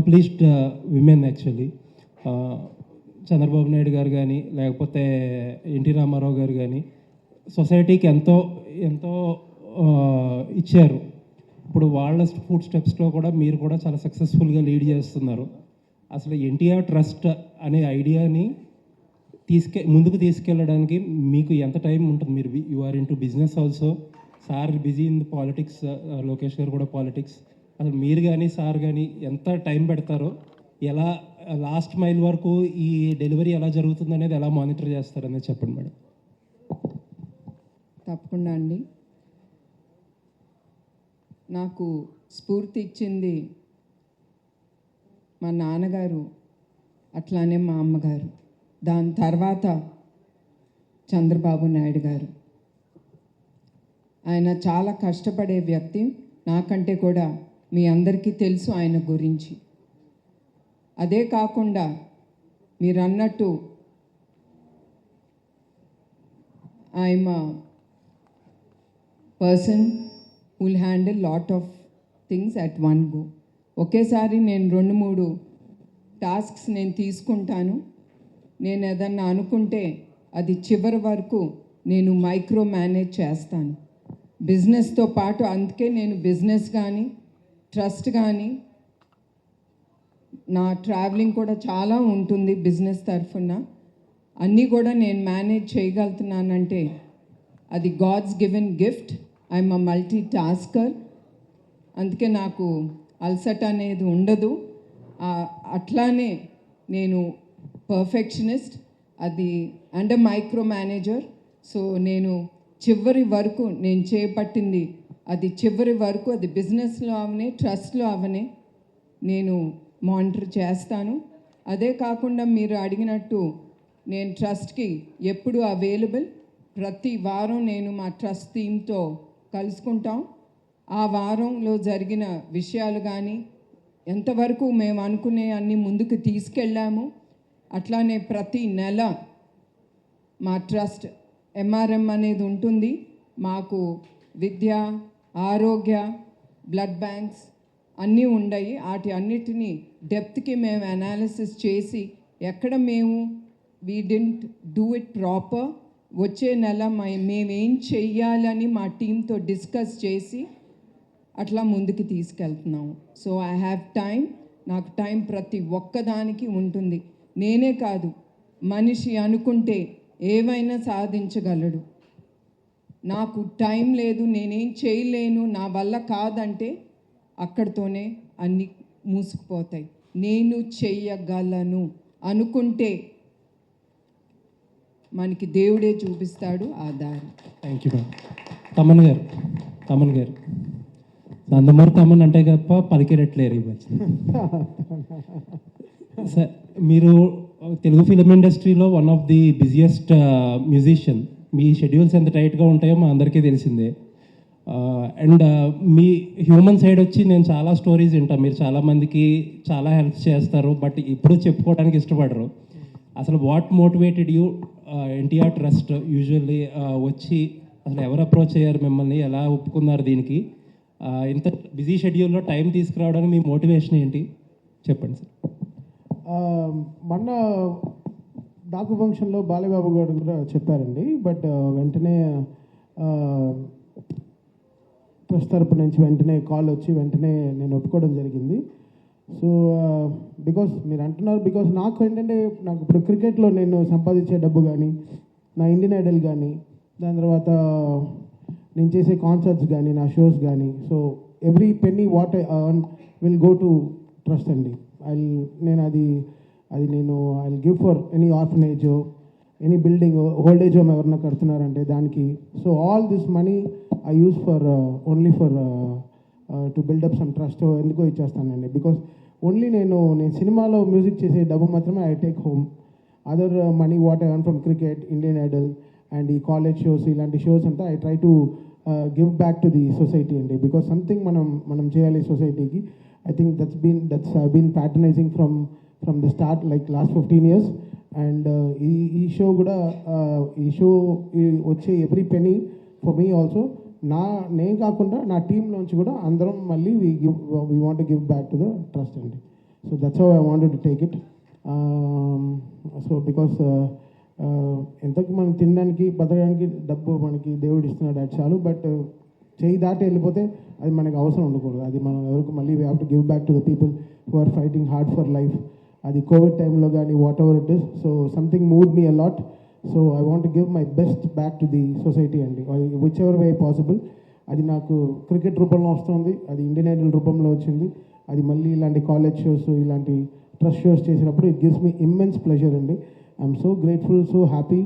Accomplished women actually. Chandrababu Naidu గారు కానీ లేకపోతే ఎన్టీ రామారావు గారు కానీ సొసైటీకి ఎంతో ఎంతో ఇచ్చారు. ఇప్పుడు వాళ్ళ ఫుడ్ స్టెప్స్లో కూడా మీరు కూడా చాలా సక్సెస్ఫుల్గా లీడ్ చేస్తున్నారు. అసలు ఎన్టీఆర్ ట్రస్ట్ అనే ఐడియాని ముందుకు తీసుకెళ్ళడానికి మీకు ఎంత టైం ఉంటుంది? మీరు you are in to business also, sir busy in politics, Lokesh గారు కూడా పాలిటిక్స్. అసలు మీరు కానీ సార్ కానీ ఎంత టైం పెడతారో, ఎలా లాస్ట్ మైల్ వరకు ఈ డెలివరీ ఎలా జరుగుతుంది అనేది ఎలా మానిటర్ చేస్తారనేది చెప్పండి మేడం. తప్పకుండా అండి. నాకు స్ఫూర్తి ఇచ్చింది మా నాన్నగారు, అట్లానే మా అమ్మగారు, దాని తర్వాత చంద్రబాబు నాయుడు గారు. ఆయన చాలా కష్టపడే వ్యక్తి, నాకంటే కూడా మీ అందరికీ తెలుసు ఆయన గురించి. అదే కాకుండా మీరు అన్నట్టు I'm a person who will handle lot of things at one go. ఒకేసారి నేను 2-3 టాస్క్స్ నేను తీసుకుంటాను. నేను ఏదన్నా అనుకుంటే అది చివరి వరకు నేను మైక్రో మేనేజ్ చేస్తాను బిజినెస్తో పాటు. అందుకే నేను బిజినెస్ కానీ ట్రస్ట్ కానీ నా ట్రావెలింగ్ కూడా చాలా ఉంటుంది బిజినెస్ తరఫున. అన్నీ కూడా నేను మేనేజ్ చేయగలుగుతున్నానంటే అది God's given gift. I'm a multi tasker. అందుకే నాకు అలసట అనేది ఉండదు. అట్లానే నేను పర్ఫెక్షనిస్ట్, అది అండ్ మైక్రో మేనేజర్. సో నేను చివరి వరకు నేను చేపట్టింది అది చివరి వరకు అది బిజినెస్లో అవనే ట్రస్ట్లో అవనే నేను మానిటర్ చేస్తాను. అదే కాకుండా మీరు అడిగినట్టు నేను ట్రస్ట్కి ఎప్పుడు అవైలబుల్. ప్రతి వారం నేను మా ట్రస్ట్ టీమ్తో కలుసుకుంటాం. ఆ వారంలో జరిగిన విషయాలు కానీ ఎంతవరకు మేము అనుకునే అన్ని ముందుకు తీసుకెళ్ళాము. అట్లానే ప్రతి నెల మా ట్రస్ట్ ఎంఆర్ఎం అనేది ఉంటుంది. మాకు విద్య, ఆరోగ్య, బ్లడ్ బ్యాంక్స్ అన్నీ ఉన్నాయి. వాటి అన్నిటినీ డెప్త్కి మేము అనాలిసిస్ చేసి ఎక్కడ మేము we didn't do it proper, వచ్చే నెల మేమేం చెయ్యాలని మా టీంతో డిస్కస్ చేసి అట్లా ముందుకు తీసుకెళ్తున్నాము. So I have time. నాకు టైం ప్రతి ఒక్కదానికి ఉంటుంది. నేనే కాదు, మనిషి అనుకుంటే ఏవైనా సాధించగలడు. నాకు టైం లేదు, నేనేం చేయలేను, నా వల్ల కాదంటే అక్కడితోనే అన్నీ మూసుకుపోతాయి. నేను చెయ్యగలను అనుకుంటే మనకి దేవుడే చూపిస్తాడు ఆ దారి. Thank you madam. తమన్ గారు నందమూరి తమన్ అంటే తప్ప పలికిరట్లేరు ఇవ్వచ్చు. సార్, మీరు తెలుగు ఫిలిం ఇండస్ట్రీలో one of the busiest musician. Me schedules ఎంత టైట్గా ఉంటాయో మా అందరికీ తెలిసిందే. అండ్ మీ హ్యూమన్ సైడ్ వచ్చి నేను చాలా స్టోరీస్ వింటాను. మీరు చాలామందికి చాలా హెల్ప్ చేస్తారు, బట్ ఇప్పుడు చెప్పుకోవడానికి ఇష్టపడరు. అసలు what motivated you NTR trust usually వచ్చి అసలు ఎవరు అప్రోచ్ అయ్యారు మిమ్మల్ని, ఎలా ఒప్పుకున్నారు దీనికి? ఇంత బిజీ షెడ్యూల్లో టైం తీసుకురావడానికి మీ మోటివేషన్ ఏంటి చెప్పండి సార్. మొన్న డాకు ఫంక్షన్లో బాలయ్యబాబు గారు కూడా చెప్పారండి. బట్ వెంటనే ట్రస్ట్ తరపు నుంచి వెంటనే కాల్ వచ్చి వెంటనే నేను ఒప్పుకోవడం జరిగింది. సో బికాస్ మీరు అంటున్నారు, బికాస్ నాకు ఏంటంటే నాకు ఇప్పుడు క్రికెట్లో నేను సంపాదించే డబ్బు కానీ, నా ఇండియన్ ఐడల్ కానీ, దాని తర్వాత నేను చేసే కాన్సర్ట్స్ కానీ, నా షోస్ కానీ, so every penny what I earn will go to trust అండి. నేను I give for any orphanage, any building, old age home ఎవరన్నా కడుతున్నారంటే దానికి. So all this money I use for only for to build up some trust. ఎందుకో ఇచ్చేస్తానండి. Because only నేను సినిమాలో music చేసే డబ్బు మాత్రమే I take home. Other money what I earn from cricket, Indian idol and ఈ కాలేజ్ షోస్, ఇలాంటి shows అంతా I try to give back to the society అండి. బికాస్ సంథింగ్ మనం చేయాలి సొసైటీకి. I think that's been patronizing from the start like last 15 years. And ఈ show కూడా వచ్చే every penny for me also, నేను కాకుండా నా టీంలోంచి కూడా అందరం మళ్ళీ we want give back to the trust అండి. So that's how I wanted to take it. So because ఎంతకు మనం తినడానికి బతకడానికి డబ్బు మనకి దేవుడు ఇస్తున్నాడు, అది చాలు. బట్ చేయి దాటి వెళ్ళిపోతే అది మనకి అవసరం ఉండకూడదు. అది మనం ఎవరికి మళ్ళీ we have to give back to the people who are fighting hard for life. అది కోవిడ్ టైంలో కానీ whatever it is. So something moved me a lot. So I want give my best back to the society అండి, whichever way possible. అది నాకు cricket రూపంలో వస్తుంది, అది Indian Idol రూపంలో వచ్చింది, అది మళ్ళీ ఇలాంటి కాలేజ్ షోస్, ఇలాంటి ట్రస్ట్ షోస్ చేసినప్పుడు it gives me immense pleasure అండి. I'm so grateful, so happy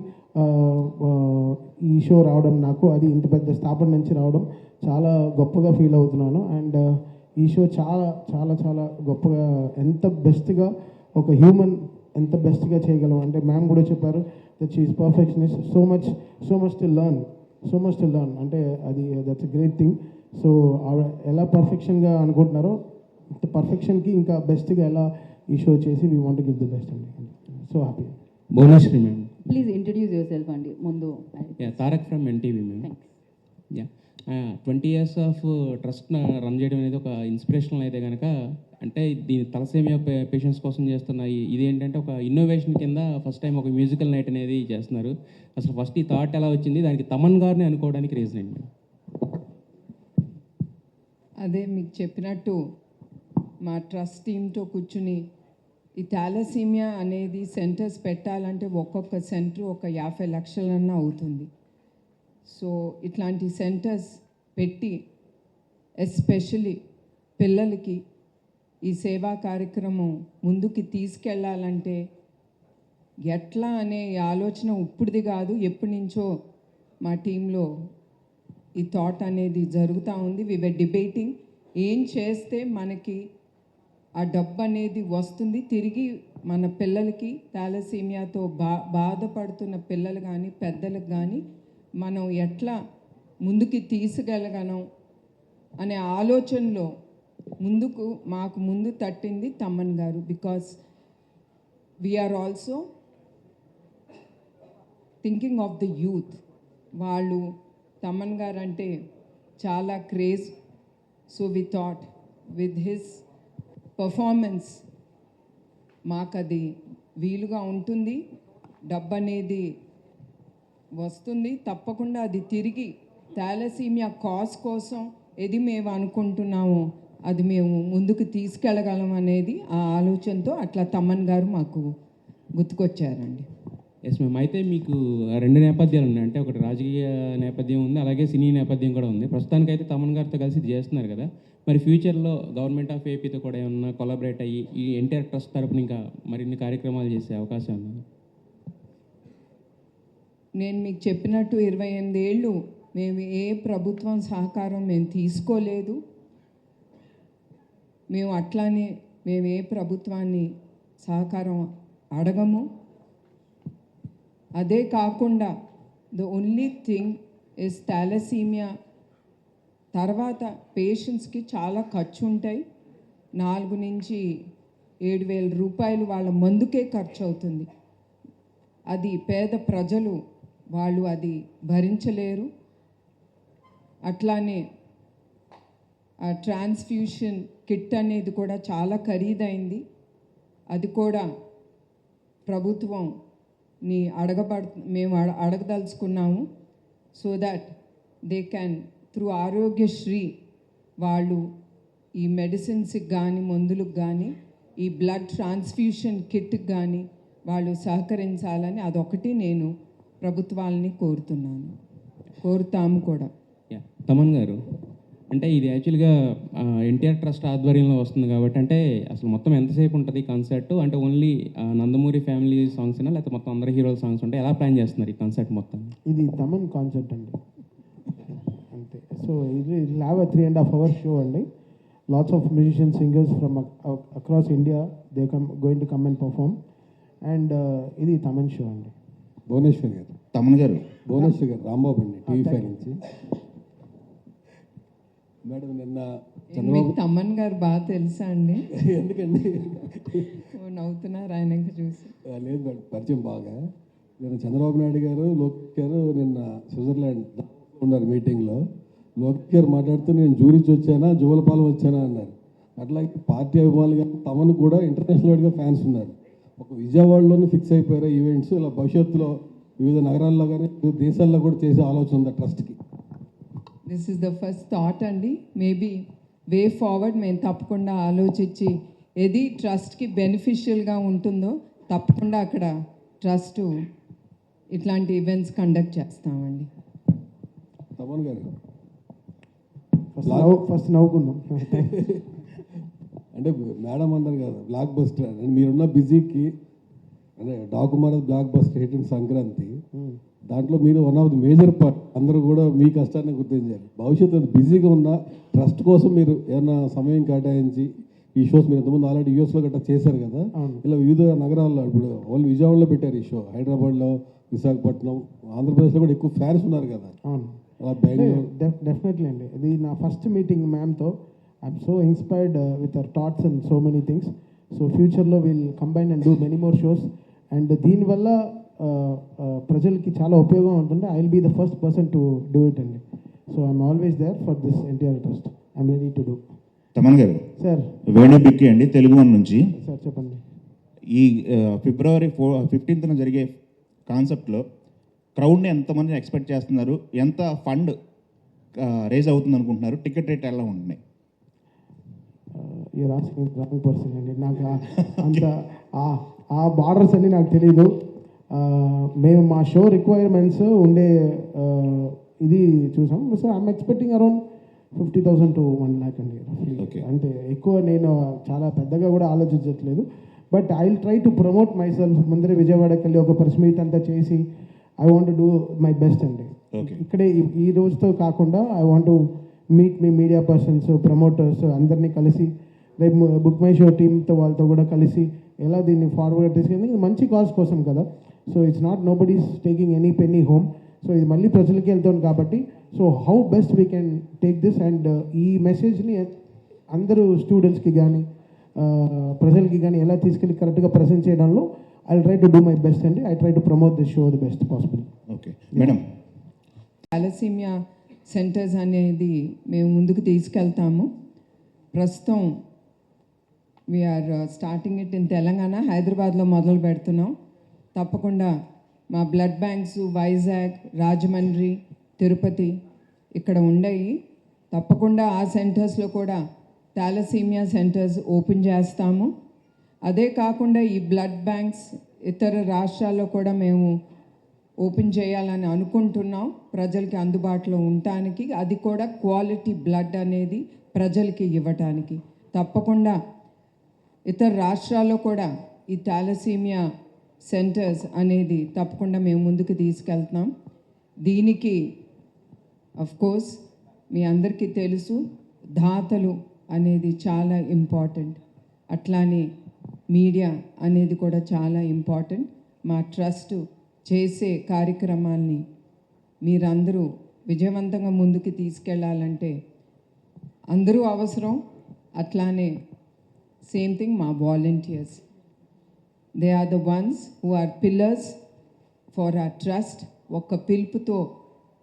ఈ షో రావడం నాకు, అది ఇంత పెద్ద స్థాపన నుంచి రావడం చాలా గొప్పగా ఫీల్ అవుతున్నాను. అండ్ ఈ షో చాలా చాలా చాలా గొప్పగా, ఎంత బెస్ట్గా ఒక హ్యూమన్ ఎంత బెస్ట్గా చేయగలం అంటే మ్యామ్ కూడా చెప్పారు that she is perfectionist. So much to learn అంటే అది that's a great thing. So ఎలా పర్ఫెక్షన్గా అనుకుంటున్నారో పర్ఫెక్షన్కి ఇంకా బెస్ట్గా ఎలా ఈ షో చేసి we want give the best అండి. So happy. Bhuvaneswari ma'am. Please introduce yourself అండి ముందు. Tarak from NTV ma'am. Yeah 20 years of trust run చేయడం అనేది ఒక ఇన్స్పిరేషనల్ అయితే కనుక, అంటే దీని తలసేమియా పేషెంట్స్ కోసం చేస్తున్న ఇది ఏంటంటే ఒక ఇన్నోవేషన్ కింద ఫస్ట్ టైం ఒక మ్యూజికల్ నైట్ అనేది చేస్తున్నారు. అసలు ఫస్ట్ ఈ థాట్ ఎలా వచ్చింది, దానికి తమన్ గారిని అనుకోవడానికి రీజన్ ఏంటి? అదే మీకు చెప్పినట్టు మా ట్రస్ట్ టీంతో కూర్చుని ఈ థాలసీమియా అనేది సెంటర్స్ పెట్టాలంటే ఒక్కొక్క సెంటర్ ఒక 50 లక్షలన్నా అవుతుంది. సో ఇట్లాంటి సెంటర్స్ పెట్టి ఎస్పెషలీ పిల్లలకి ఈ సేవా కార్యక్రమం ముందుకి తీసుకెళ్ళాలంటే ఎట్లా అనే ఆలోచన ఇప్పుడుది కాదు, ఎప్పటి నుంచో మా టీంలో ఈ థాట్ అనేది జరుగుతూ ఉంది. వి వర్ డిబేటింగ్ ఏం చేస్తే మనకి ఆ డబ్బు అనేది వస్తుంది తిరిగి మన పిల్లలకి, థాలసీమియాతో బాధపడుతున్న పిల్లలు కానీ పెద్దలకు కానీ మనం ఎట్లా ముందుకి తీసుకెళ్ళగలం అనే ఆలోచనలో మాకు ముందు తట్టింది తమ్మన్ గారు. Because we're also thinking of the youth. వాళ్ళు తమ్మన్ గారు అంటే చాలా craze. So we thought with his performance మాకు అది వీలుగా ఉంటుంది, డబ్బు అనేది వస్తుంది, తప్పకుండా అది తిరిగి థాలసీమియా కాజ్ కోసం ఏది మేము అనుకుంటున్నామో అది మేము ముందుకు తీసుకెళ్ళగలం అనేది ఆ ఆలోచనతో అట్లా తమ్మన్ గారు మాకు గుర్తుకొచ్చారండి. Yes ma'am. అయితే మీకు 2 నేపథ్యాలు ఉన్నాయి, అంటే ఒకటి రాజకీయ నేపథ్యం ఉంది, అలాగే సినీ నేపథ్యం కూడా ఉంది. ప్రస్తుతానికైతే తమన్ గారితో కలిసి ఇది చేస్తున్నారు కదా, మరి ఫ్యూచర్లో గవర్నమెంట్ ఆఫ్ ఏపీతో కూడా ఏమన్నా కొలాబరేట్ అయ్యి ఈ ఎన్టీఆర్ ట్రస్ట్ తరపున ఇంకా మరిన్ని కార్యక్రమాలు చేసే అవకాశం ఉందా? నేను మీకు చెప్పినట్టు 28 ఏళ్ళు మేము ఏ ప్రభుత్వం సహకారం మేము తీసుకోలేదు. మేము అట్లానే మేము ఏ ప్రభుత్వాన్ని సహకారం అడగము. అదే కాకుండా the only thing is thalassemia తర్వాత పేషెంట్స్కి చాలా ఖర్చు ఉంటాయి. 4 నుంచి 7,000 రూపాయలు వాళ్ళ మందుకే ఖర్చు అవుతుంది. అది పేద ప్రజలు వాళ్ళు అది భరించలేరు. అట్లానే ఆ ట్రాన్స్ఫ్యూషన్ కిట్ అనేది కూడా చాలా ఖరీదైంది. అది కూడా ప్రభుత్వంని మేము అడగదలుచుకున్నాము. So that they can through Aarogyasri వాళ్ళు ఈ మెడిసిన్స్కి కానీ మందులకు కానీ ఈ బ్లడ్ ట్రాన్స్ఫ్యూషన్ కిట్కి కానీ వాళ్ళు సహకరించాలని అదొకటి నేను ప్రభుత్వాలని కోరుతాము కూడా. తమన్ గారు, అంటే ఇది యాక్చువల్గా ఎన్టీఆర్ ట్రస్ట్ ఆధ్వర్యంలో వస్తుంది కాబట్టి, అంటే అసలు మొత్తం ఎంతసేపు ఉంటుంది కాన్సర్ట్? అంటే ఓన్లీ నందమూరి ఫ్యామిలీ సాంగ్స్నా లేకపోతే మొత్తం అందరు హీరోల సాంగ్స్ ఉంటాయి? ఎలా ప్లాన్ చేస్తున్నారు ఈ కాన్సర్ట్ మొత్తం? ఇది తమన్ కాన్సర్ట్ అండి అంతే. సో ఇది హ్యావ్ a 3.5 hour షో అండి. Lots of musician singers from across India they going to come and perform. And ఇది తమన్ షో అండి. భువనేశ్వర్ గారు. తమన్ గారు. భువనేశ్వర్ గారు, రాంబాబు అండి, టీవీ5 నుంచి. మేడం నిన్న మీకు తమ్మన్ గారు బాగా తెలుసా అండి? ఎందుకండి నవ్వుతున్నారు ఆయనకి చూసి? లేదు మేడం, పరిచయం బాగా. నేను చంద్రబాబు నాయుడు గారు, లోకేష్ గారు నిన్న స్విట్జర్లాండ్ ఉన్నారు మీటింగ్లో. లోకేష్ గారు మాట్లాడుతూ నేను జూరిచ్ వచ్చానా జువలపాలెం వచ్చానా అన్నారు. అట్లాగే పార్టీ అభిమానులు కానీ తమను కూడా ఇంటర్నేషనల్ వైడ్గా ఫ్యాన్స్ ఉన్నారు. ఒక విజయవాడలోనే ఫిక్స్ అయిపోయారు ఈవెంట్స్, ఇలా భవిష్యత్తులో వివిధ నగరాల్లో కానీ వివిధ దేశాల్లో కూడా చేసే ఆలోచన ఉంది ట్రస్ట్కి. This is the first thought అండి. మేబీ వే ఫార్వర్డ్ మేము తప్పకుండా ఆలోచించి ఏది ట్రస్ట్కి బెనిఫిషియల్గా ఉంటుందో తప్పకుండా అక్కడ ట్రస్ట్ ఇట్లాంటి ఈవెంట్స్ కండక్ట్ చేస్తామండి. తమన్ గారు ఫస్ట్ నవ్వుకుందాం. అంటే మేడం అన్నారు కదా బ్లాక్ బస్టర్ అని, మీరున్న బిజీకి అంటే డాకుమార్ blockbuster hit and Sankranti, దాంట్లో మీరు one of the major part. అందరూ కూడా మీ కష్టాన్ని గుర్తించారు. భవిష్యత్తు బిజీగా ఉన్న ట్రస్ట్ కోసం మీరు ఏమైనా సమయం కేటాయించి ఈ షోస్ మీరు ఇంతకుముందు ఆల్రెడీ యూఎస్లో గట్రా చేశారు కదా, ఇలా వివిధ నగరాల్లో ఇప్పుడు వాళ్ళు విజయవాడలో పెట్టారు ఈ షో, హైదరాబాద్లో, విశాఖపట్నం, ఆంధ్రప్రదేశ్లో కూడా ఎక్కువ ఫ్యాన్స్ ఉన్నారు కదా. అవును, అలా బెంగళూరు. డెఫినెట్లీ అండి. ఇది నా ఫస్ట్ మీటింగ్ మ్యామ్తో. I'm so inspired with our thoughts and so many things. So ఫ్యూచర్లో will combine and do many more shows. And దీనివల్ల ప్రజలకి చాలా ఉపయోగం ఉంటుంది. I will be the first person to do it అండి. So I'm always there for this NTR trust. I'm ready to do. Thaman garu, sir Venu బిక్కి అండి, Telugu one నుంచి. Sir చెప్పండి. ఈ ఫిబ్రవరి 15న జరిగే కాన్సెప్ట్లో క్రౌడ్ని ఎంతమంది ఎక్స్పెక్ట్ చేస్తున్నారు, ఎంత ఫండ్ రేజ్ అవుతుంది అనుకుంటున్నారు, టికెట్ రేట్ ఎలా ఉంటున్నాయి? ఈ రాష్ట్రం రాంగ్ పర్సన్ అండి. నాకు అంత ఆ బార్డర్స్ అన్నీ నాకు తెలీదు. మేము మా షో రిక్వైర్మెంట్స్ ఉండే ఇది చూసాం. So I'm expecting around 50,000 to 1 lakh అండి. Okay. అంటే ఎక్కువ నేను చాలా పెద్దగా కూడా ఆలోచించట్లేదు. But I will try to promote myself. ముందరే విజయవాడకి వెళ్ళి ఒక ప్రెస్ మీట్ అంతా చేసి I want to do my best అండి. Okay. ఇక్కడే ఈ రోజుతో కాకుండా ఐ వాంట్ టు మీట్ మీ మీడియా పర్సన్స్, ప్రమోటర్స్ అందరినీ కలిసి రేపు బుక్ మై షో టీమ్తో వాళ్ళతో కూడా కలిసి ఎలా దీన్ని ఫార్వర్డ్ తీసుకెళ్ళి మంచి కాజ్ కోసం కదా. So it's not nobody is taking any penny home. సో ఇది మళ్ళీ ప్రజలకి వెళ్తాం కాబట్టి so how best we can take this and ఈ మెసేజ్ని అందరూ స్టూడెంట్స్కి కానీ ప్రజలకి కానీ ఎలా తీసుకెళ్ళి కరెక్ట్గా ప్రజెంట్ చేయడంలో I try to do my best అండి. I try to promote this show the best possible. Okay madam. Thalassaemia centres అనేది మేము ముందుకు తీసుకెళ్తాము. ప్రస్తుతం we're starting it in Telangana, హైదరాబాద్లో మొదలు పెడుతున్నాం. తప్పకుండా మా బ్లడ్ బ్యాంక్స్ వైజాగ్, రాజమండ్రి, తిరుపతి ఇక్కడ ఉండయి. తప్పకుండా ఆ సెంటర్స్లో కూడా థాలసీమియా సెంటర్స్ ఓపెన్ చేస్తాము. అదే కాకుండా ఈ బ్లడ్ బ్యాంక్స్ ఇతర రాష్ట్రాల్లో కూడా మేము ఓపెన్ చేయాలని అనుకుంటున్నాం, ప్రజలకి అందుబాటులో ఉండటానికి. అది కూడా క్వాలిటీ బ్లడ్ అనేది ప్రజలకి ఇవ్వటానికి. తప్పకుండా ఇతర రాష్ట్రాల్లో కూడా ఈ థాలసీమియా సెంటర్స్ అనేది తప్పకుండా మేము ముందుకు తీసుకెళ్తున్నాం. దీనికి కోర్స్ మీ అందరికీ తెలుసు, దాతలు అనేది చాలా ఇంపార్టెంట్. అట్లానే మీడియా అనేది కూడా చాలా ఇంపార్టెంట్. మా ట్రస్ట్ చేసే కార్యక్రమాల్ని మీరందరూ విజయవంతంగా ముందుకు తీసుకెళ్ళాలంటే అందరూ అవసరం. అట్లానే సేమ్ థింగ్ మా volunteers, they are the ones who are pillars for our trust. ఒక్క పిలుపుతో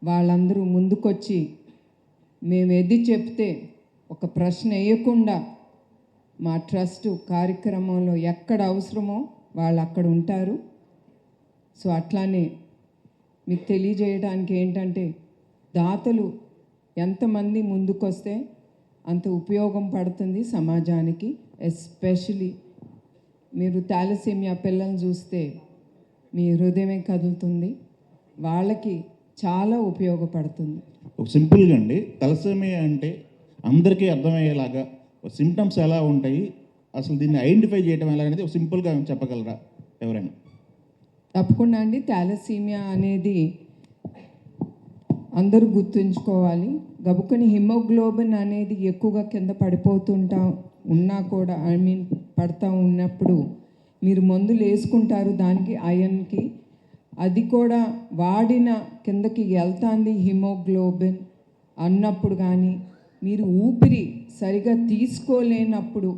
వాళ్ళందరూ ముందుకొచ్చి మేము ఎది చెప్తే ఒక ప్రశ్న వేయకుండా మా ట్రస్ట్ కార్యక్రమంలో ఎక్కడ అవసరమో వాళ్ళు అక్కడ ఉంటారు. సో అట్లానే మీకు తెలియజేయడానికి ఏంటంటే దాతలు ఎంతమంది ముందుకొస్తే అంత ఉపయోగం పడుతుంది సమాజానికి. ఎస్పెషలీ మీరు థాలసీమియా పిల్లల్ని చూస్తే మీ హృదయమే కదులుతుంది, వాళ్ళకి చాలా ఉపయోగపడుతుంది. ఒక సింపుల్గా అండి, తలసేమియా అంటే అందరికీ అర్థమయ్యేలాగా సిమ్టమ్స్ ఎలా ఉంటాయి, అసలు దీన్ని ఐడెంటిఫై చేయడం ఎలా అనేది ఒక సింపుల్గా చెప్పగలరా ఎవరైనా? తప్పకుండా అండి. థాలసీమియా అనేది అందరూ గుర్తుంచుకోవాలి. గబుకొని హిమోగ్లోబిన్ అనేది ఎక్కువగా కింద ఉన్నా కూడా పడతా ఉన్నప్పుడు మీరు మందులు వేసుకుంటారు దానికి ఐరన్కి, అది కూడా వాడిన కిందకి వెళ్తుంది హిమోగ్లోబిన్ అన్నప్పుడు. కానీ మీరు ఊపిరి సరిగా తీసుకోలేనప్పుడు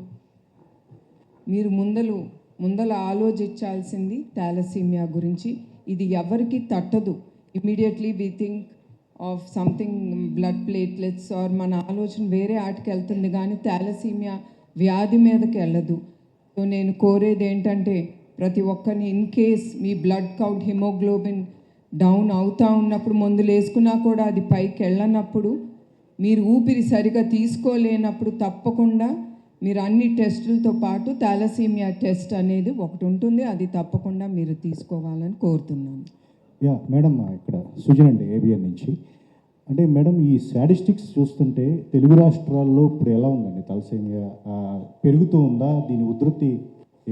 మీరు ముందల ఆలోచించాల్సింది థాలసీమియా గురించి. ఇది ఎవరికి తట్టదు. Immediately we think of something blood platelets or మన ఆలోచన వేరే ఆటకి వెళ్తుంది. కానీ థాలసీమియా వ్యాధి మీదకి వెళ్ళదు. సో నేను కోరేది ఏంటంటే ప్రతి ఒక్కరిని in case me blood count haemoglobin down అవుతూ ఉన్నప్పుడు మందులు వేసుకున్నా కూడా అది పైకి వెళ్ళనప్పుడు, మీరు ఊపిరి సరిగా తీసుకోలేనప్పుడు తప్పకుండా మీరు అన్ని టెస్టులతో పాటు థాలసీమియా టెస్ట్ అనేది ఒకటి ఉంటుంది, అది తప్పకుండా మీరు తీసుకోవాలని కోరుతున్నాను. యా మేడం, ఇక్కడ సుజన్ అండి ఏబిఎన్ నుంచి. అంటే మేడం, ఈ స్టాటిస్టిక్స్ చూస్తుంటే తెలుగు రాష్ట్రాల్లో ఇప్పుడు ఎలా ఉందండి? తలసేమియా పెరుగుతూ ఉందా? దీని ఉధృతి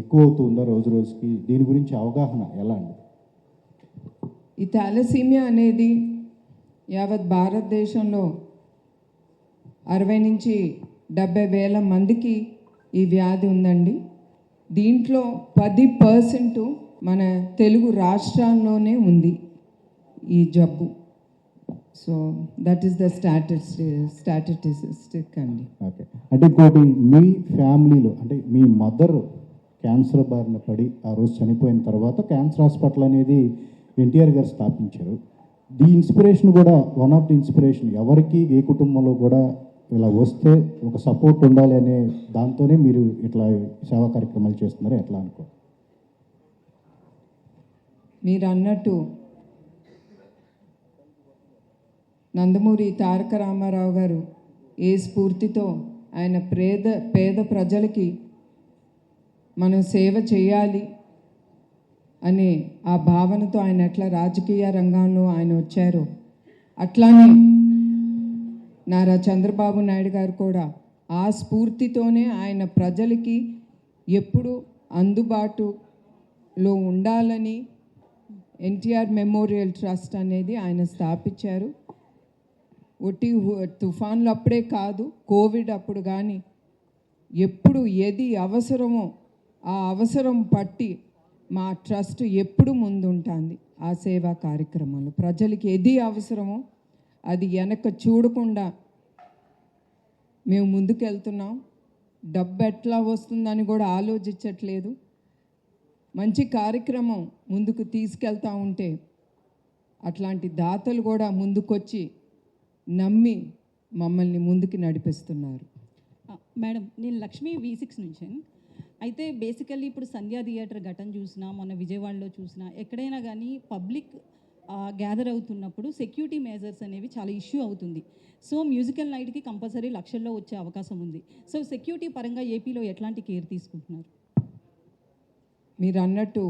ఎక్కువ అవుతూ ఉందా రోజు రోజుకి? దీని గురించి అవగాహన ఎలా అండి? ఈ థాలసీమియా అనేది యావత్ భారతదేశంలో 60 నుంచి 70 వేల మందికి ఈ వ్యాధి ఉందండి. దీంట్లో 10% మన తెలుగు రాష్ట్రాల్లోనే ఉంది ఈ జబ్బు. So that is the statistic అండి. ఓకే. అంటే ఇంకోటి, మీ ఫ్యామిలీలో అంటే మీ మదర్ క్యాన్సర్ బారిన పడి ఆ రోజు చనిపోయిన తర్వాత క్యాన్సర్ హాస్పిటల్ అనేది ఎన్టీఆర్ గారు స్థాపించారు. ది ఇన్స్పిరేషన్ కూడా, వన్ ఆఫ్ ది ఇన్స్పిరేషన్, ఎవరికి ఏ కుటుంబంలో కూడా ఇలా వస్తే ఒక సపోర్ట్ ఉండాలి అనే దాంతోనే మీరు ఇట్లా సేవా కార్యక్రమాలు చేస్తున్నారు. ఎట్లా అనుకో? మీరు అన్నట్టు నందమూరి తారక రామారావు గారు ఏ స్ఫూర్తితో ఆయన పేద ప్రజలకి మనం సేవ చేయాలి అనే ఆ భావనతో ఆయన ఎట్లా రాజకీయ రంగంలో ఆయన వచ్చారో, అట్లానే నారా చంద్రబాబు నాయుడు గారు కూడా ఆ స్ఫూర్తితోనే ఆయన ప్రజలకి ఎప్పుడు అందుబాటులో ఉండాలని ఎన్టీఆర్ మెమోరియల్ ట్రస్ట్ అనేది ఆయన స్థాపించారు. తుఫాన్లు అప్పుడే కాదు, కోవిడ్ అప్పుడు కానీ ఎప్పుడు ఏది అవసరమో ఆ అవసరం పట్టి మా ట్రస్ట్ ఎప్పుడు ముందుంటుంది ఆ సేవా కార్యక్రమాలు. ప్రజలకి ఏది అవసరమో అది వెనక చూడకుండా మేము ముందుకెళ్తున్నాం. డబ్బు ఎట్లా వస్తుందని కూడా ఆలోచించట్లేదు. మంచి కార్యక్రమం ముందుకు తీసుకెళ్తా ఉంటే అట్లాంటి దాతలు కూడా ముందుకొచ్చి నమ్మి మమ్మల్ని ముందుకు నడిపిస్తున్నారు. మేడం, నేను లక్ష్మీ V6 నుంచి. అయితే బేసికల్లీ ఇప్పుడు సంధ్యా థియేటర్ ఘటన చూసినా, మొన్న విజయవాడలో చూసినా, ఎక్కడైనా కానీ పబ్లిక్ గ్యాదర్ అవుతున్నప్పుడు సెక్యూరిటీ మెజర్స్ అనేవి చాలా ఇష్యూ అవుతుంది. సో మ్యూజికల్ నైట్కి కంపల్సరీ లక్షల్లో వచ్చే అవకాశం ఉంది. సో సెక్యూరిటీ పరంగా ఏపీలో ఎట్లాంటి కేర్ తీసుకుంటున్నారు? మీరు అన్నట్టు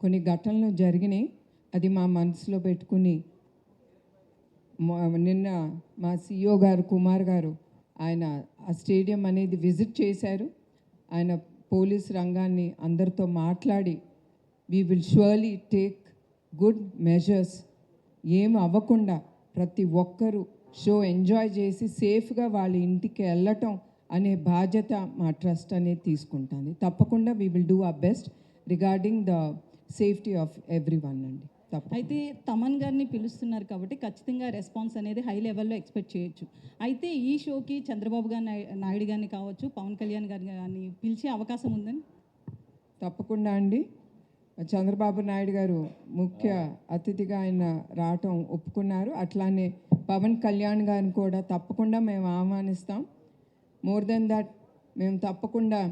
కొన్ని ఘటనలు జరిగినాయి, అది మా మనసులో పెట్టుకుని నిన్న మా CEO గారు కుమార్ గారు ఆయన ఆ స్టేడియం అనేది విజిట్ చేశారు. ఆయన పోలీస్ రంగాన్ని అందరితో మాట్లాడి we will surely take good measures, ఏం అవ్వకుండా ప్రతి ఒక్కరూ షో ఎంజాయ్ చేసి సేఫ్గా వాళ్ళ ఇంటికి వెళ్ళటం అనే బాధ్యత మా ట్రస్ట్ అనేది తీసుకుంటుంది. తప్పకుండా we will do our best regarding the safety of every one అండి. అయితే తమన్ గారిని పిలుస్తున్నారు కాబట్టి ఖచ్చితంగా రెస్పాన్స్ అనేది హై లెవెల్లో ఎక్స్పెక్ట్ చేయొచ్చు. అయితే ఈ షోకి చంద్రబాబు గారు నాయుడు గారిని కావచ్చు, పవన్ కళ్యాణ్ గారిని కానీ పిలిచే అవకాశం ఉందని? తప్పకుండా అండి. చంద్రబాబు నాయుడు గారు ముఖ్య అతిథిగా ఆయన రావటం ఒప్పుకున్నారు. అట్లానే పవన్ కళ్యాణ్ గారిని కూడా తప్పకుండా మేము ఆహ్వానిస్తాం. మోర్ దెన్ దట్, మేము తప్పకుండా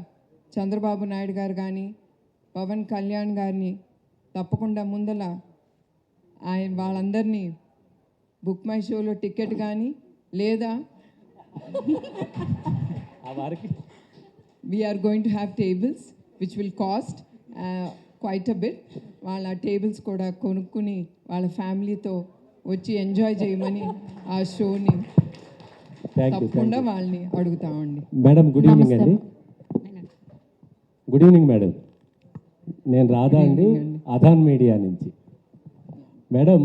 చంద్రబాబు నాయుడు గారు కానీ పవన్ కళ్యాణ్ గారిని తప్పకుండా ముందల ఆయన వాళ్ళందరినీ బుక్ మై షోలో టికెట్ కానీ లేదా we're going to have tables which will cost quite a bit. వాళ్ళ టేబుల్స్ కూడా కొనుక్కుని వాళ్ళ ఫ్యామిలీతో వచ్చి ఎంజాయ్ చేయమని ఆ షోని తప్పకుండా వాళ్ళని అడుగుతామండి. మేడం, గుడ్ ఈవినింగ్ అండి. Good evening madam. నేను రాధా అండి, అధాన్ మీడియా నుంచి. మేడం,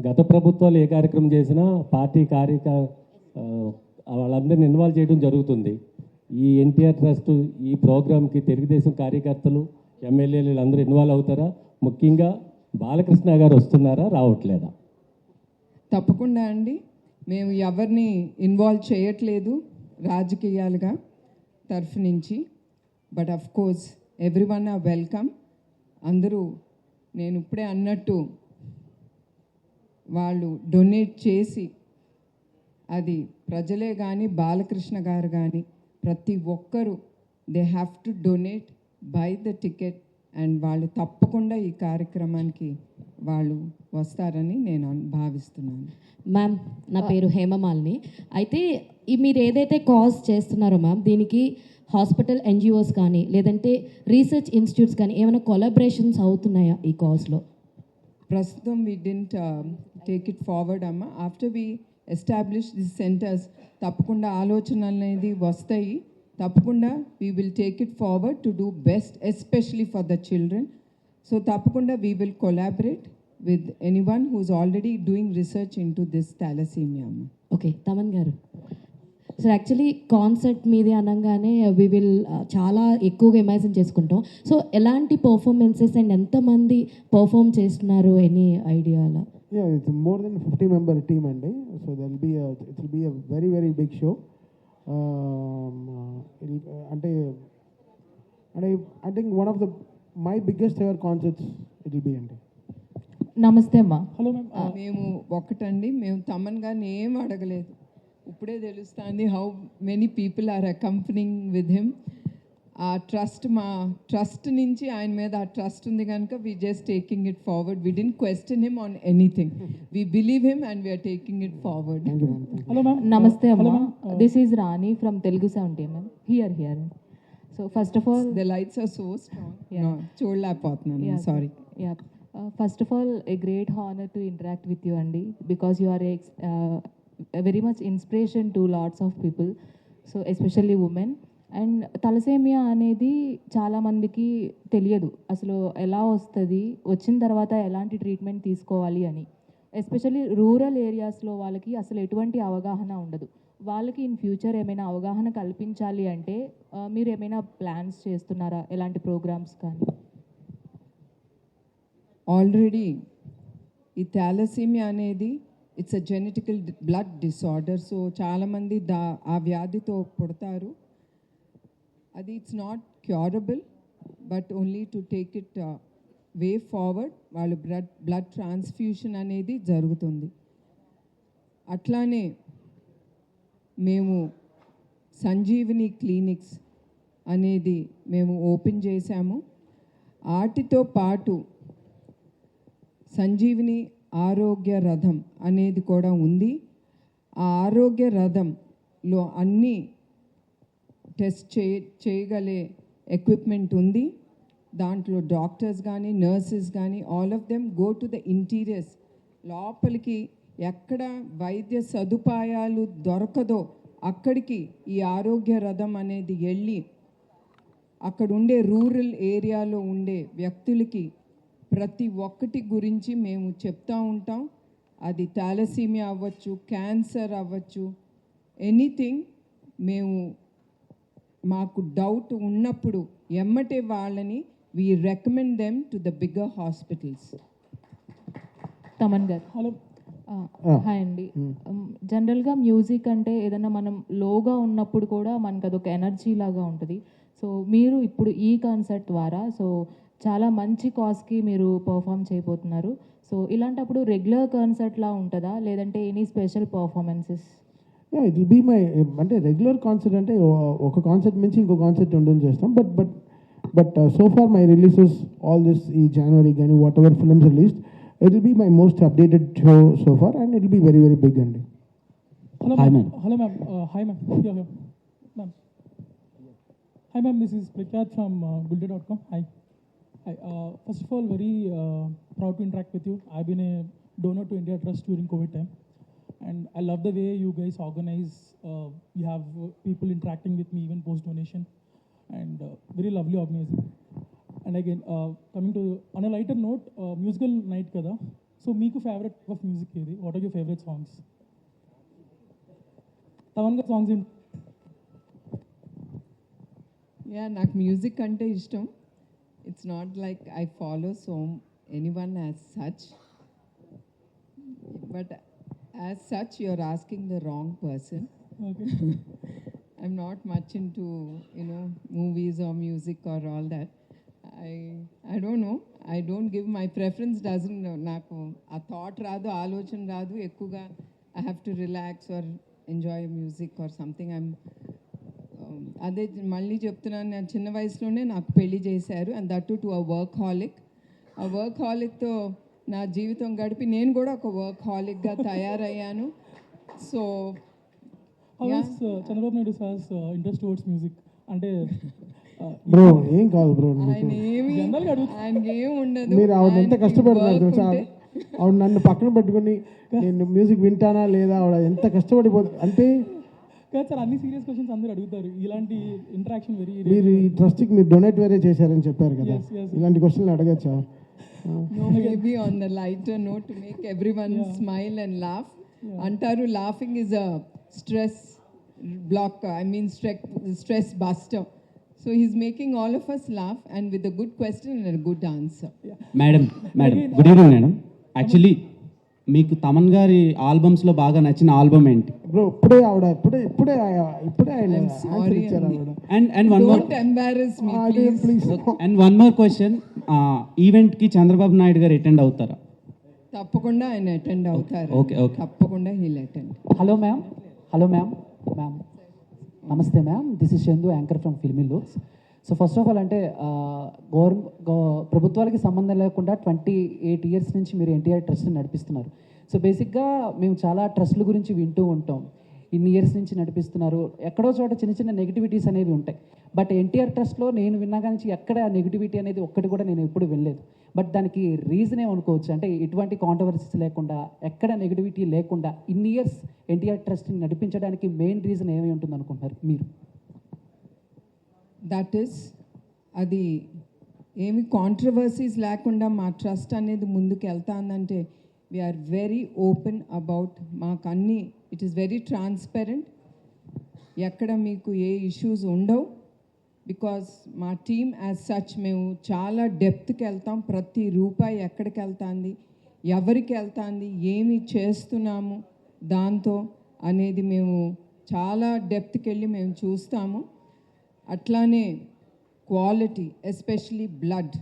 గత ప్రభుత్వాలు ఏ కార్యక్రమం చేసినా పార్టీ వాళ్ళందరినీ ఇన్వాల్వ్ చేయడం జరుగుతుంది. ఈ ఎన్టీఆర్ ట్రస్ట్ ఈ ప్రోగ్రామ్కి తెలుగుదేశం కార్యకర్తలు, ఎమ్మెల్యేలు అందరూ ఇన్వాల్వ్ అవుతారా? ముఖ్యంగా బాలకృష్ణ గారు వస్తున్నారా, రావట్లేదా? తప్పకుండా అండి. మేము ఎవరిని ఇన్వాల్వ్ చేయట్లేదు రాజకీయాలుగా తరఫు నుంచి. But of course everyone are welcome. అందరూ నేను ఇప్పుడే అన్నట్టు వాళ్ళు డొనేట్ చేసి, అది ప్రజలే కానీ బాలకృష్ణ గారు కానీ ప్రతి ఒక్కరూ they have to donate by the ticket and వాళ్ళు తప్పకుండా ఈ కార్యక్రమానికి వాళ్ళు వస్తారని నేను భావిస్తున్నాను. మ్యామ్ నా పేరు హేమమాలిని. అయితే ఈ మీరు ఏదైతే కాజ్ చేస్తున్నారో మ్యామ్, దీనికి హాస్పిటల్ ఎన్జిఓస్ కానీ లేదంటే రీసెర్చ్ ఇన్స్టిట్యూట్స్ కానీ ఏమైనా కొలాబరేషన్స్ అవుతున్నాయా ఈ కాజ్లో? ప్రస్తుతం we didn't take it forward అమ్మ. After we establish this centres తప్పకుండా ఆలోచనలు అనేది వస్తాయి. తప్పకుండా we will take it forward to do best especially for the children. So తప్పకుండా we will collaborate with anyone who's already doing research in to this thalassaemia అమ్మ. Okay, Thaman garu. So actually concert మీది అనగానే we will చాలా ఎక్కువగా imagine చేసుకుంటాం. So ఎలాంటి performances and ఎంతమంది perform చేస్తున్నారు, ఎనీ ఐడియా అలా? Yeah, it's more than 50-member team అండి. So it will be a very very big show. అంటే I think one of my biggest ever concerts it will be అండి. నమస్తే అమ్మా. Hello ma'am. మేము ఒకటండి, మేము తమన్ గారిని ఏం అడగలేదు. ఇప్పుడే తెలుస్తుంది how many people are accompanying with him. ఆ ట్రస్ట్, మా ట్రస్ట్ నుంచి ఆయన మీద ఆ ట్రస్ట్ ఉంది కనుక we just taking it forward. We don't question him on anything. We believe him and we're taking it forward. Hello ma'am. నమస్తే అమ్మా. This is Rani from Telugu 70 ma'am. Here. So first of all the lights are so strong. చూడలేకపోతున్నాను, sorry. Yeah. First of all, a great honor to interact with you, Andy, because you are a very much inspiration to lots of people, so especially women. And thalassemia అనేది చాలామందికి తెలియదు అసలు ఎలా వస్తుంది, వచ్చిన తర్వాత ఎలాంటి ట్రీట్మెంట్ తీసుకోవాలి అని. ఎస్పెషల్లీ రూరల్ ఏరియాస్లో వాళ్ళకి అసలు ఎటువంటి అవగాహన ఉండదు. వాళ్ళకి ఇన్ ఫ్యూచర్ ఏమైనా అవగాహన కల్పించాలి అంటే మీరు ఏమైనా ప్లాన్స్ చేస్తున్నారా, ఎలాంటి ప్రోగ్రామ్స్ కానీ? ఆల్రెడీ ఈ థాలసీమియా అనేది it's a genetical blood disorder. So చాలామంది ఆ వ్యాధితో పుడతారు. అది it's not curable, but only to take it way forward. వాళ్ళు బ్లడ్ ట్రాన్స్ఫ్యూషన్ అనేది జరుగుతుంది. అట్లానే మేము సంజీవిని క్లినిక్స్ అనేది మేము ఓపెన్ చేశాము. వాటితో పాటు సంజీవిని ఆరోగ్య రథం అనేది కూడా ఉంది. ఆ ఆరోగ్య రథంలో అన్ని టెస్ట్ చేయగలే ఎక్విప్మెంట్ ఉంది. దాంట్లో డాక్టర్స్ కానీ నర్సెస్ కానీ all of them go to the interiors. లోపలికి ఎక్కడ వైద్య సదుపాయాలు దొరకదో అక్కడికి ఈ ఆరోగ్య రథం అనేది వెళ్ళి అక్కడ ఉండే రూరల్ ఏరియాలో ఉండే వ్యక్తులకి ప్రతి ఒక్కటి గురించి మేము చెప్తూ ఉంటాం. అది థాలసీమియా అవ్వచ్చు, క్యాన్సర్ అవ్వచ్చు, ఎనీథింగ్. మేము మాకు డౌట్ ఉన్నప్పుడు ఎమ్మటే వాళ్ళని we recommend them to the bigger hospitals. Thaman గారు. హలో. హాయ్ అండి. జనరల్గా మ్యూజిక్ అంటే ఏదైనా మనం లోగా ఉన్నప్పుడు కూడా మనకు అదొక ఎనర్జీ లాగా ఉంటుంది. సో మీరు ఇప్పుడు ఈ కాన్సర్ట్ ద్వారా సో చాలా మంచి కాజ్కి మీరు పర్ఫామ్ చేయబోతున్నారు. సో ఇలాంటప్పుడు రెగ్యులర్ కాన్సర్ట్లా ఉంటుందా, లేదంటే any special performances? It will be my అంటే రెగ్యులర్ కాన్సర్ట్ అంటే ఒక కాన్సర్ట్ నుంచి ఇంకో కాన్సర్ట్ ఉండడం చేస్తాం. But so far my releases all this ఈ జనవరి కానీ whatever films released, it will be my most updated show so far and it will be very very big అండి. Hello ma'am. Hello ma'am. Hi ma'am. Ma'am. Hi ma'am, this is Prakhyath from gulde.com. Hi. Hi. First of all, very proud to interact with you. I've been a donor to India Trust during COVID time, and I love the way you guys organize. You have people interacting with me even post donation, and very lovely organizing. And again, coming to on a lighter note, musical night kada. So, meeku favorite of music edi? What are your favorite songs? Tavan songs in. Yeah, నాకు music అంటే ఇష్టం. It's not like I follow anyone as such, but as such you're asking the wrong person. Okay. I'm not much into movies or music or all that. I don't know. I don't give my preference. Doesn't నాకు ఆ thought రాదు, ఆలోచన రాదు. ఎక్కువగా I have to relax or enjoy music or something. I'm అదే మళ్ళీ చెప్తున్నాను, నేను చిన్న వయసులోనే నాకు పెళ్లి చేశారు, and that to a workaholic. ఆ వర్క్ హాలిక్తో నా జీవితం గడిపి నేను కూడా ఒక వర్క్ హాలిక్గా తయారయ్యాను. So Chandrababu Naidu sir's interest towards music అంటే బ్రో ఏం కాదు బ్రో, ఆయనకి ఏం ఉండదు. మీరు ఆవిడ ఎంత కష్టపడుతున్నారు తెలుసా? ఆవిడ నన్ను పక్కన పెట్టుకుని నేను మ్యూజిక్ వింటానా లేదా, ఆవిడ ఎంత కష్టపడిపోతుంది అంటే. కాదు సార్, అన్ని సీరియస్ క్వశ్చన్స్ అందరూ అడుగుతారు, ఇలాంటి ఇంటరాక్షన్ వెరీ. మీరు ఈ ట్రస్ట్కి మీరు డొనేట్ వేరే చేశారని చెప్పారు కదా, ఇలాంటి క్వశ్చన్లు అడగచ్చా? No, maybe on the lighter note to make everyone smile and laugh. Antaru, laughing is a stress blocker, I mean stress buster. So he's making all of us laugh and with a good question and a good answer. Madam good evening madam. Actually మీకు తమన్ గారి ఆల్బమ్స్లో బాగా నచ్చిన album ఏంటి? Bro ఇప్పుడే ఆవిడ ఇప్పుడే ఆయన answer ఇచ్చారు ఆవిడ. And one more, Don't embarrass me, please. And one more question, ఈవెంట్కి చంద్రబాబు నాయుడు గారు అటెండ్ అవుతారా? తప్పకుండా ఆయన అటెండ్ అవుతారు. ఓకే. తప్పకుండా he'll attend. Hello ma'am. నమస్తే ma'am, this is Chandu, anchor from filmy looks. So first of all అంటే ప్రభుత్వాలకి సంబంధం లేకుండా 28 years నుంచి మీరు ఎన్టీఆర్ ట్రస్ట్ని నడిపిస్తున్నారు. సో బేసిక్గా మేము చాలా ట్రస్ట్ల గురించి వింటూ ఉంటాం, ఇన్ని ఇయర్స్ నుంచి నడిపిస్తున్నారు. ఎక్కడో చోట చిన్న చిన్న నెగిటివిటీస్ అనేవి ఉంటాయి. బట్ ఎన్టీఆర్ ట్రస్ట్లో నేను విన్నాగా నుంచి ఎక్కడ నెగిటివిటీ అనేది ఒక్కటి కూడా నేను ఎప్పుడు వినలేదు. బట్ దానికి రీజన్ ఏమనుకోవచ్చు అంటే ఎటువంటి కాంట్రవర్సీస్ లేకుండా, ఎక్కడ నెగిటివిటీ లేకుండా ఇన్ని ఇయర్స్ ఎన్టీఆర్ ట్రస్ట్ని నడిపించడానికి మెయిన్ రీజన్ ఏమి ఉంటుంది అనుకుంటున్నారు మీరు? దట్ ఈస్, అది ఏమి కాంట్రవర్సీస్ లేకుండా మా ట్రస్ట్ అనేది ముందుకు వెళ్తానంటే వీఆర్ వెరీ ఓపెన్ అబౌట్, మాకు అన్నీ ఇట్ ఈస్ వెరీ ట్రాన్స్పరెంట్, ఎక్కడ మీకు ఏ ఇష్యూస్ ఉండవు. బికాస్ మా టీమ్ యాజ్ సచ్ మేము చాలా డెప్త్కి వెళ్తాం, ప్రతి రూపాయి ఎక్కడికి వెళ్తుంది, ఎవరికి వెళ్తుంది, ఏమి చేస్తున్నాము దాంతో అనేది మేము చాలా డెప్త్కి వెళ్ళి మేము చూస్తాము. అట్లానే క్వాలిటీ, ఎస్పెషలీ బ్లడ్,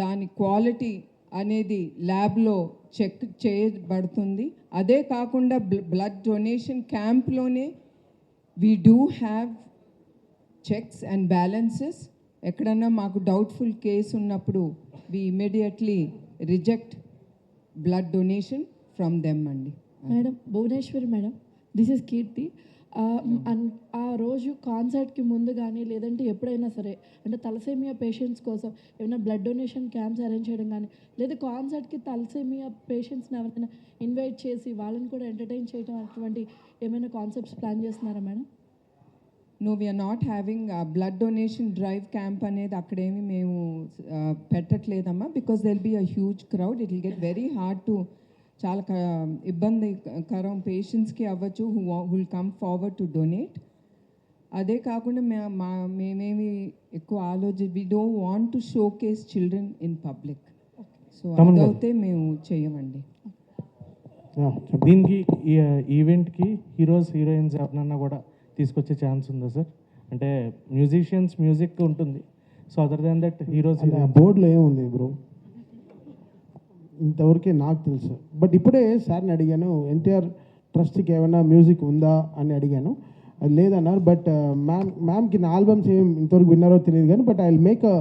దాని క్వాలిటీ అనేది ల్యాబ్లో చెక్ చేయబడుతుంది. అదే కాకుండా బ్లడ్ డొనేషన్ క్యాంప్లోనే we do have checks and balances. ఎక్కడన్నా మాకు డౌట్ఫుల్ కేసు ఉన్నప్పుడు we immediately reject blood donation from them అండి. Madam Bhuvaneswari madam, this is Keerthi. ఆ రోజు కాన్సర్ట్కి ముందు కానీ లేదంటే ఎప్పుడైనా సరే అంటే తలసేమియా పేషెంట్స్ కోసం ఏమైనా బ్లడ్ డొనేషన్ క్యాంప్స్ అరేంజ్ చేయడం కానీ, లేదా కాన్సర్ట్కి తలసేమియా పేషెంట్స్ని ఎవరైనా ఇన్వైట్ చేసి వాళ్ళని కూడా ఎంటర్టైన్ చేయడం అటువంటి ఏమైనా కాన్సెప్ట్స్ ప్లాన్ చేస్తున్నారా madam? No, we're not having blood donation drive camp అనేది అక్కడేమి మేము పెట్టట్లేదమ్మా. Because they'll be a huge crowd, it will get very hard to, చాలా ఇబ్బందికరం పేషెంట్స్కి అవ్వచ్చు who will come forward to donate. అదే కాకుండా మేమేమి ఎక్కువ we don't want to showcase children in public. So అదైతే మేము చేయమండి. దీనికి ఈవెంట్కి హీరోయిన్స్ ఎవరినన్నా కూడా తీసుకొచ్చే ఛాన్స్ ఉందా సార్? అంటే మ్యూజిషియన్స్ మ్యూజిక్ ఉంటుంది, so other than that heroes. బోర్డులో ఏముంది బ్రో, ఇంతవరకే నాకు తెలుసు. బట్ ఇప్పుడే సార్ని అడిగాను, ఎన్టీఆర్ ట్రస్ట్కి ఏమైనా మ్యూజిక్ ఉందా అని అడిగాను, అది లేదన్నారు. బట్ మ్యామ్కి నా ఆల్బమ్స్ ఏం ఇంతవరకు విన్నారో తెలియదు కానీ, but I will make a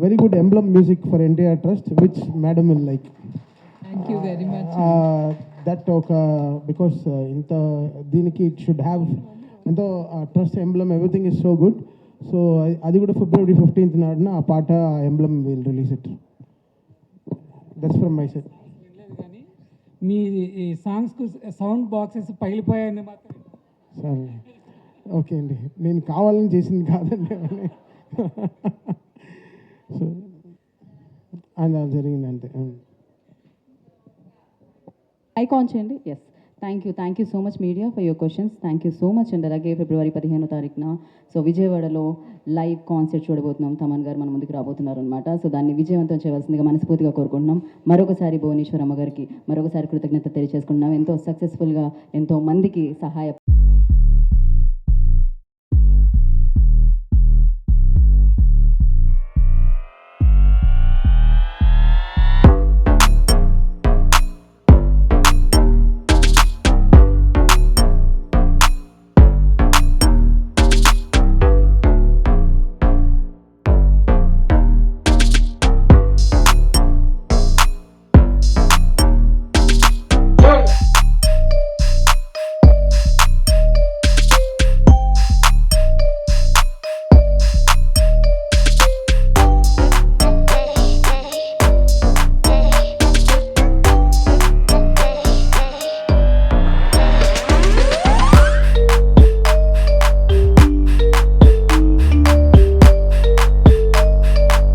very good emblem music for NTR trust which madam will like. Thank you very much. That ఒక బికాస్ ఇంత దీనికి ఇట్ షుడ్ హ్యావ్ ఎంతో trust emblem, everything is so good. So అది కూడా February 15th నాడున ఆ పాట emblem will release it. That's from my side. మీ సాంగ్స్కు సౌండ్ బాక్సెస్ పగిలిపోయాయని మాత్రం. సరే ఓకే అండి, నేను కావాలని చేసింది కాదండి. సో అలా జరిగిందంటే ఐకాన్ చేయండి. Yes, thank you so much media for your questions. Thank you so much and అలాగే February 15వ తారీఖున సో విజయవాడలో లైవ్ కాన్సర్ట్ చూడబోతున్నాం. తమన్ గారు మన ముందుకు రాబోతున్నారు అనమాట. సో దాన్ని విజయవంతం చేయవలసిందిగా మనస్ఫూర్తిగా కోరుకుంటున్నాం. మరొకసారి భువనేశ్వర్ అమ్మగారికి మరొకసారి కృతజ్ఞత తెలియజేసుకుంటున్నాం. ఎంతో సక్సెస్ఫుల్గా ఎంతో మందికి సహాయ